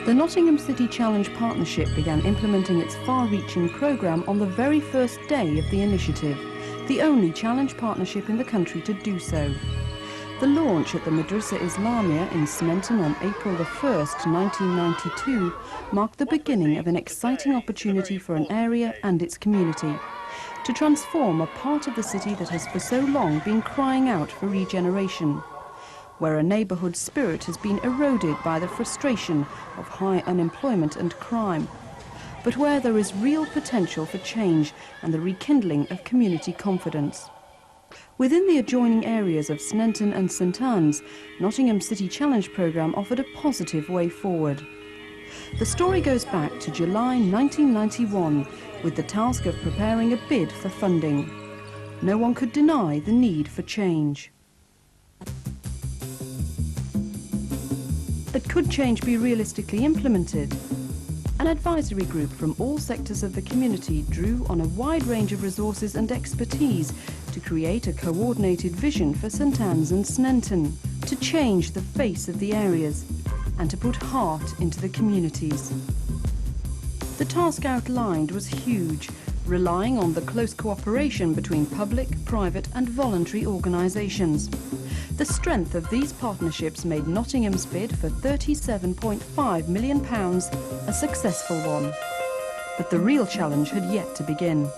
The Nottingham City Challenge Partnership began implementing its far-reaching programme on the very first day of the initiative, the only challenge partnership in the country to do so. The launch at the Madrasa Islamia in Sneinton on April the 1st, 1992, marked the beginning of an exciting opportunity for an area and its community to transform a part of the city that has for so long been crying out for regeneration, where a neighbourhood spirit has been eroded by the frustration of high unemployment and crime, but where there is real potential for change and the rekindling of community confidence. Within the adjoining areas of Sneinton and St Anne's, Nottingham City Challenge programme offered a positive way forward. The story goes back to July 1991, with the task of preparing a bid for funding. No one could deny the need for change. But could change be realistically implemented? An advisory group from all sectors of the community drew on a wide range of resources and expertise to create a coordinated vision for St Anne's and Sneinton, to change the face of the areas and to put heart into the communities. The task outlined was huge, relying on the close cooperation between public, private and voluntary organisations. The strength of these partnerships made Nottingham's bid for £37.5 million a successful one. But the real challenge had yet to begin.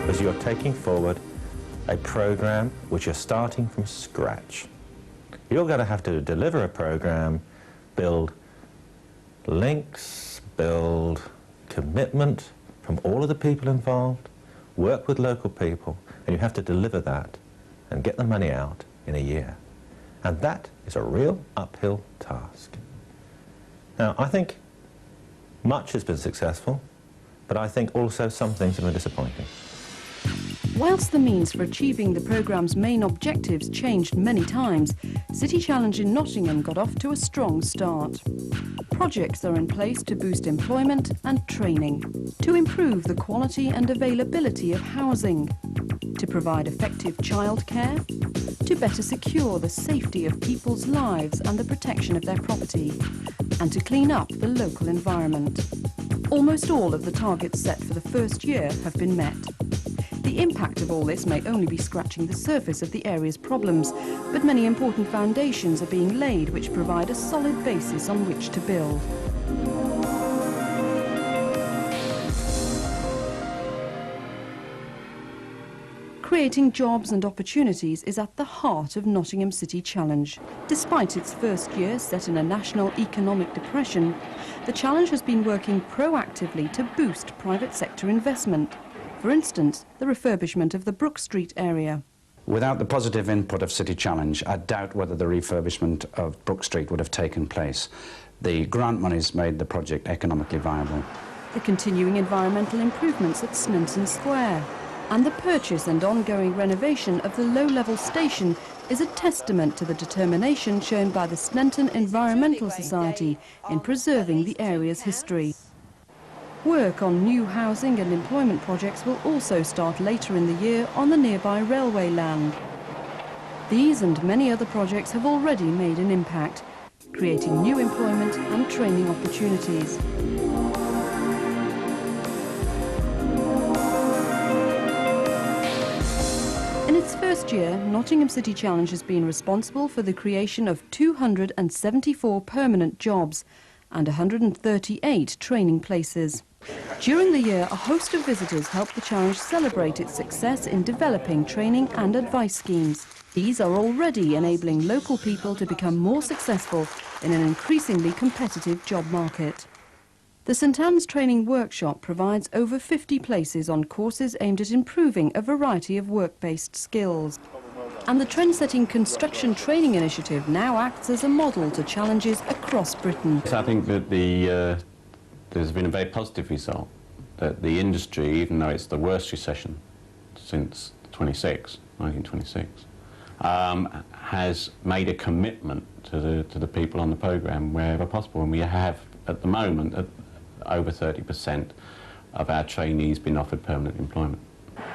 Because you're taking forward a programme which you're starting from scratch. You're going to have to deliver a programme, build links, build commitment from all of the people involved, work with local people, and you have to deliver that and get the money out in a year. And that is a real uphill task. Now, I think much has been successful, but I think also some things have been disappointing. Whilst the means for achieving the programme's main objectives changed many times, City Challenge in Nottingham got off to a strong start. Projects are in place to boost employment and training, to improve the quality and availability of housing, to provide effective childcare, to better secure the safety of people's lives and the protection of their property, and to clean up the local environment. Almost all of the targets set for the first year have been met. The impact of all this may only be scratching the surface of the area's problems, but many important foundations are being laid which provide a solid basis on which to build. Creating jobs and opportunities is at the heart of Nottingham City Challenge. Despite its first year set in a national economic depression, the Challenge has been working proactively to boost private sector investment. For instance, the refurbishment of the Brook Street area. Without the positive input of City Challenge, I doubt whether the refurbishment of Brook Street would have taken place. The grant monies made the project economically viable. The continuing environmental improvements at Sneinton Square and the purchase and ongoing renovation of the low-level station is a testament to the determination shown by the Sneinton Environmental Society in preserving the area's history. Work on new housing and employment projects will also start later in the year on the nearby railway land. These and many other projects have already made an impact, creating new employment and training opportunities. In its first year, Nottingham City Challenge has been responsible for the creation of 274 permanent jobs and 138 training places. During the year, a host of visitors helped the Challenge celebrate its success in developing training and advice schemes. These are already enabling local people to become more successful in an increasingly competitive job market. The St Anne's Training Workshop provides over 50 places on courses aimed at improving a variety of work-based skills. And the trend-setting construction training initiative now acts as a model to challenges across Britain. I think that there's been a very positive result, that the industry, even though it's the worst recession since 1926, has made a commitment to the people on the programme wherever possible. And we have, at the moment, over 30% of our trainees been offered permanent employment.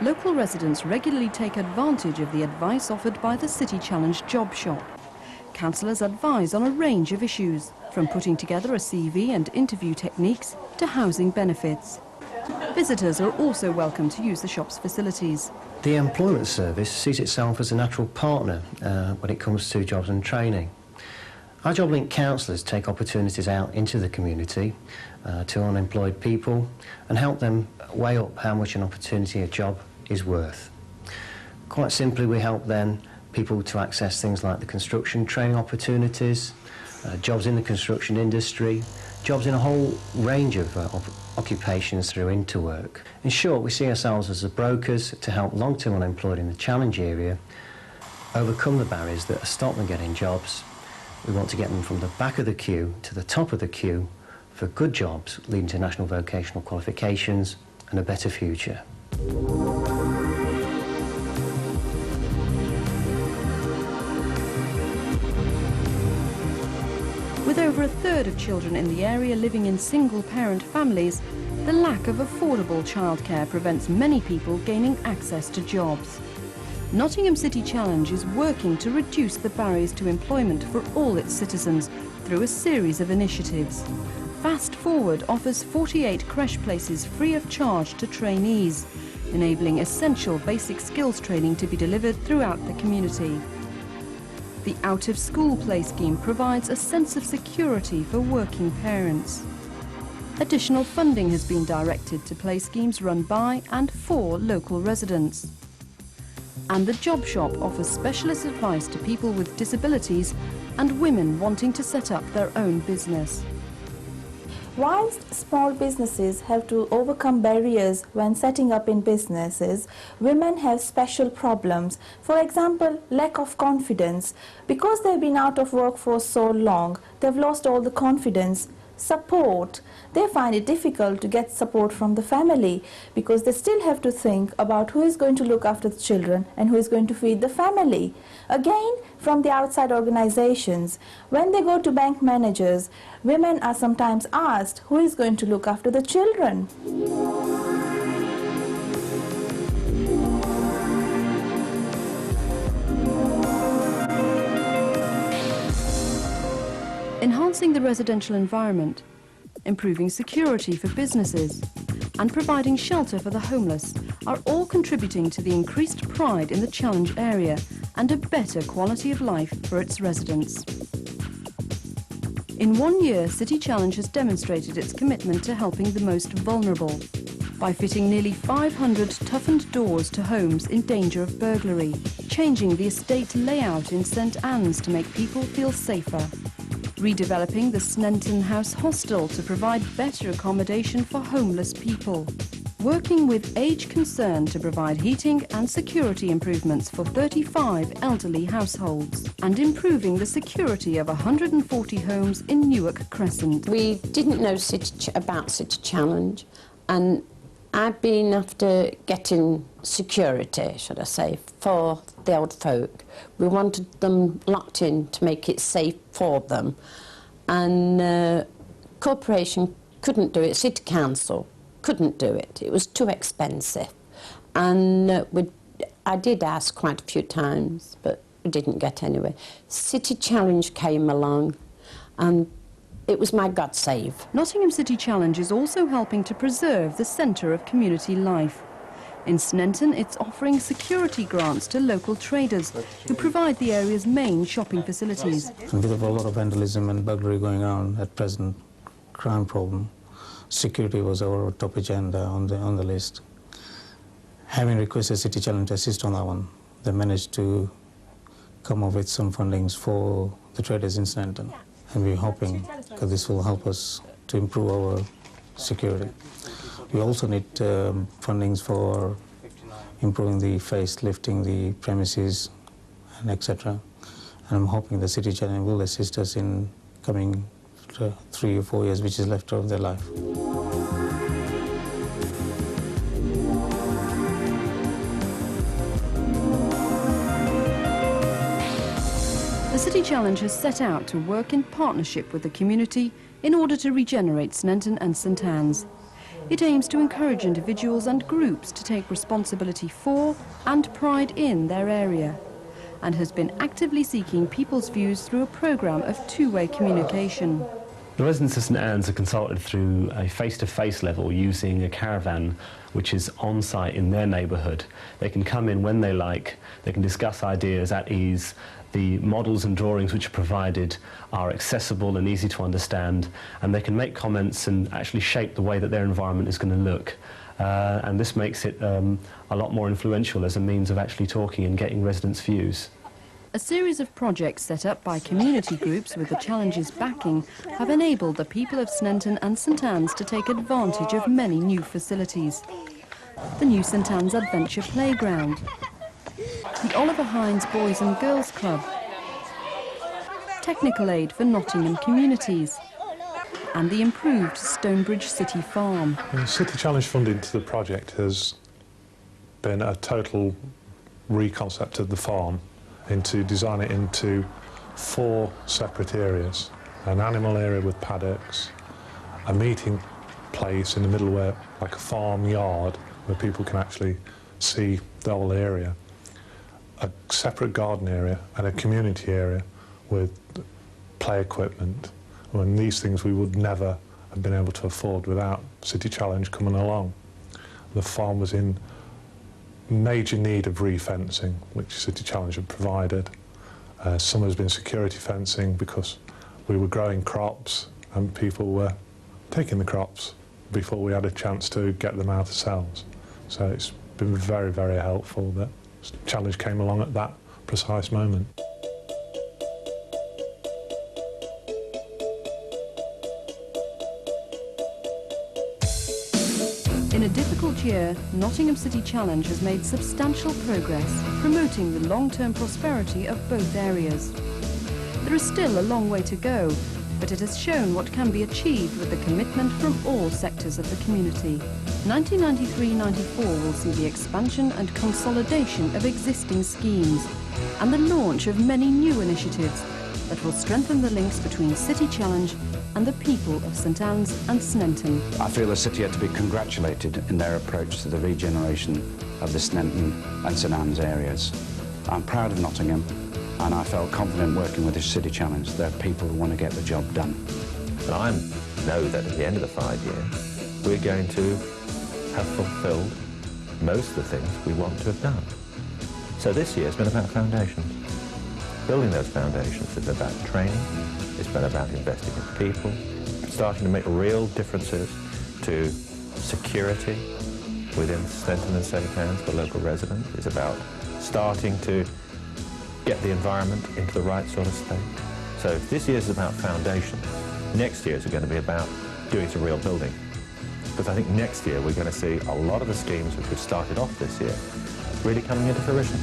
Local residents regularly take advantage of the advice offered by the City Challenge Job Shop. councillors advise on a range of issues, from putting together a CV and interview techniques to housing benefits. Visitors are also welcome to use the shop's facilities. The Employment Service sees itself as a natural partner when it comes to jobs and training. Our Job Link counsellors take opportunities out into the community to unemployed people and help them weigh up how much an opportunity, a job, is worth. Quite simply, we help then people to access things like the construction training opportunities, jobs in the construction industry, jobs in a whole range of occupations through Interwork. In short, we see ourselves as the brokers to help long-term unemployed in the challenge area overcome the barriers that stop them getting jobs. We want to get them from the back of the queue to the top of the queue for good jobs leading to national vocational qualifications and a better future. With over a third of children in the area living in single-parent families, the lack of affordable childcare prevents many people gaining access to jobs. Nottingham City Challenge is working to reduce the barriers to employment for all its citizens through a series of initiatives. Fast Forward offers 48 creche places free of charge to trainees, enabling essential basic skills training to be delivered throughout the community. The out-of-school play scheme provides a sense of security for working parents. Additional funding has been directed to play schemes run by and for local residents. And the Job Shop offers specialist advice to people with disabilities and women wanting to set up their own business. Whilst small businesses have to overcome barriers when setting up in businesses, women have special problems. For example, lack of confidence. Because they've been out of work for so long, they've lost all the confidence. Support. They find it difficult to get support from the family because they still have to think about who is going to look after the children and who is going to feed the family. Again, from the outside organizations, when they go to bank managers, women are sometimes asked who is going to look after the children. Enhancing the residential environment, improving security for businesses, and providing shelter for the homeless are all contributing to the increased pride in the Challenge area and a better quality of life for its residents. In 1 year, City Challenge has demonstrated its commitment to helping the most vulnerable by fitting nearly 500 toughened doors to homes in danger of burglary, changing the estate layout in St Anne's to make people feel safer, redeveloping the Sneinton House Hostel to provide better accommodation for homeless people, working with Age Concern to provide heating and security improvements for 35 elderly households, and improving the security of 140 homes in Newark Crescent. We didn't know about City Challenge, and I've been after getting security, should I say, for the old folk. We wanted them locked in to make it safe for them, and corporation couldn't do it, City Council couldn't do it. It was too expensive, and I did ask quite a few times, but we didn't get anywhere. City Challenge came along, and it was my God save. Nottingham City Challenge is also helping to preserve the centre of community life. In Sneinton, it's offering security grants to local traders who provide the area's main shopping facilities. And with a lot of vandalism and burglary going on at present, crime problem, security was our top agenda on the list. Having requested City Challenge to assist on that one, they managed to come up with some fundings for the traders in Sneinton. And we're hoping that this will help us to improve our security. We also need fundings for improving the facelifting the premises and etc. And I'm hoping the City Challenge will assist us in coming 3 or 4 years which is left of their life. The City Challenge has set out to work in partnership with the community in order to regenerate Sneinton and St Anne's. It aims to encourage individuals and groups to take responsibility for and pride in their area, and has been actively seeking people's views through a programme of two-way communication. The residents of St Anne's are consulted through a face-to-face level using a caravan which is on site in their neighbourhood. They can come in when they like, they can discuss ideas at ease. The models and drawings which are provided are accessible and easy to understand, and they can make comments and actually shape the way that their environment is going to look. And this makes it a lot more influential as a means of actually talking and getting residents' views. A series of projects set up by community groups with the Challenge's backing have enabled the people of Sneinton and St Anne's to take advantage of many new facilities. The new St Anne's Adventure Playground, the Oliver Hines Boys and Girls Club, technical aid for Nottingham communities, and the improved Stonebridge City Farm. The City Challenge funding to the project has been a total reconcept of the farm, into design it into 4 separate areas: an animal area with paddocks, a meeting place in the middle where, like a farm yard, where people can actually see the whole area, a separate garden area and a community area with play equipment. And these things we would never have been able to afford without City Challenge coming along. The farm was in major need of re-fencing, which City Challenge had provided. Some has been security fencing because we were growing crops and people were taking the crops before we had a chance to get them out ourselves. So it's been very, very helpful that Challenge came along at that precise moment. In a difficult year, Nottingham City Challenge has made substantial progress, promoting the long-term prosperity of both areas. There is still a long way to go, but it has shown what can be achieved with the commitment from all sectors of the community. 1993-94 will see the expansion and consolidation of existing schemes and the launch of many new initiatives that will strengthen the links between City Challenge and the people of St Anne's and Sneinton. I feel the city had to be congratulated in their approach to the regeneration of the Sneinton and St Anne's areas. I'm proud of Nottingham, and I felt confident working with this City Challenge. There are people who want to get the job done. And I know that at the end of the 5 years, we're going to have fulfilled most of the things we want to have done. So this year has been about foundations. Building those foundations has been about training, it's been about investing in people, starting to make real differences to security within Sneinton and St Anne's for local residents. It's about starting to get the environment into the right sort of state. So this year's about foundation. Next year's are going to be about doing some real building. Because I think next year we're going to see a lot of the schemes which we've started off this year really coming into fruition.